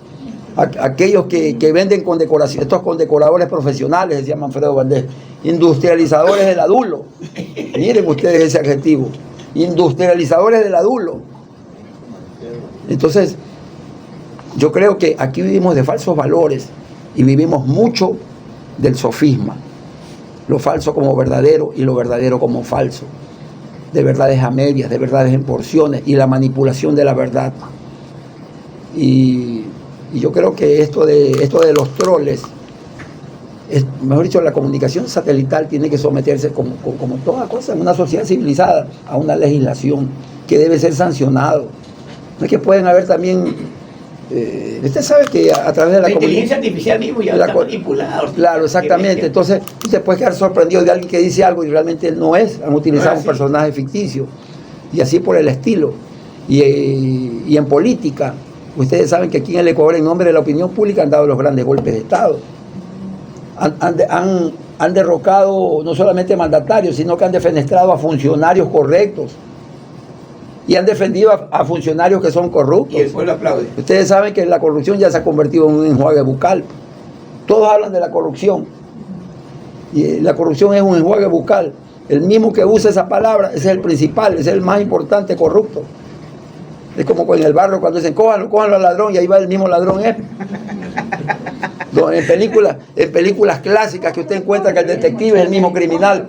Speaker 1: aquellos que venden condecoración, estos condecoradores profesionales, decía Manfredo Valdés, industrializadores del adulo. Miren ustedes ese adjetivo, industrializadores del adulo. Entonces, yo creo que aquí vivimos de falsos valores y vivimos mucho del sofisma, lo falso como verdadero y lo verdadero como falso, de verdades a medias, de verdades en porciones y la manipulación de la verdad. Y yo creo que esto de los troles, mejor dicho, la comunicación satelital tiene que someterse como toda cosa en una sociedad civilizada a una legislación que debe ser sancionado. No es que pueden haber también, usted sabe que a través de la
Speaker 2: inteligencia artificial mismo ya está manipulada.
Speaker 1: Claro, exactamente. Entonces usted puede quedar sorprendido de alguien que dice algo y realmente él no es. Han utilizado un personaje ficticio y así por el estilo. Y en política, ustedes saben que aquí en el Ecuador, en nombre de la opinión pública, han dado los grandes golpes de Estado. Han derrocado no solamente mandatarios, sino que han defenestrado a funcionarios correctos y han defendido a funcionarios que son corruptos.
Speaker 2: Y el pueblo aplaude.
Speaker 1: Ustedes saben que la corrupción ya se ha convertido en un enjuague bucal. Todos hablan de la corrupción y la corrupción es un enjuague bucal. El mismo que usa esa palabra es el principal, es el más importante corrupto. Es como en el barrio cuando dicen, cójanlo al ladrón, y ahí va el mismo ladrón él. No, en películas clásicas que usted encuentra que el detective es el mismo criminal.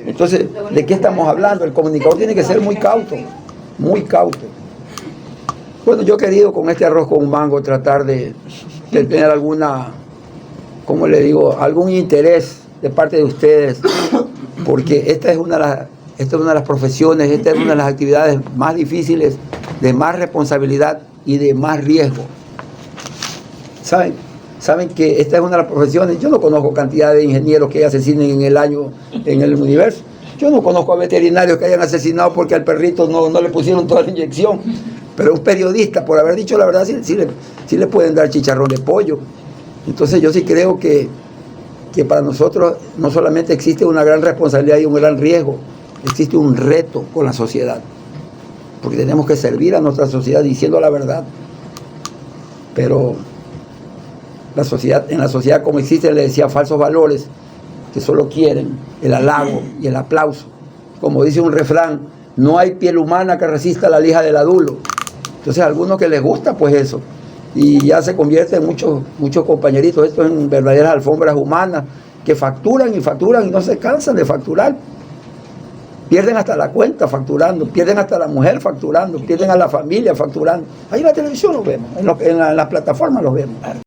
Speaker 1: Entonces, ¿de qué estamos hablando? El comunicador tiene que ser muy cauto, muy cauto. Bueno, yo he querido con este arroz con mango tratar de tener alguna, ¿cómo le digo?, algún interés de parte de ustedes, porque esta es una de las profesiones, esta es una de las actividades más difíciles, de más responsabilidad y de más riesgo. ¿Saben que esta es una de las profesiones? Yo no conozco cantidad de ingenieros que asesinen en el año en el universo. Yo no conozco a veterinarios que hayan asesinado porque al perrito no le pusieron toda la inyección. Pero un periodista, por haber dicho la verdad, sí le pueden dar chicharrón de pollo. Entonces yo sí creo que para nosotros no solamente existe una gran responsabilidad y un gran riesgo, existe un reto con la sociedad. Porque tenemos que servir a nuestra sociedad diciendo la verdad. Pero en la sociedad como existe, le decía, falsos valores que solo quieren el halago y el aplauso. Como dice un refrán, no hay piel humana que resista la lija del adulo. Entonces a algunos que les gusta pues eso, y ya se convierte en muchos compañeritos, esto en verdaderas alfombras humanas, que facturan y no se cansan de facturar. Pierden hasta la cuenta facturando, pierden hasta la mujer facturando, pierden a la familia facturando. Ahí en la televisión los vemos, en las plataformas los vemos.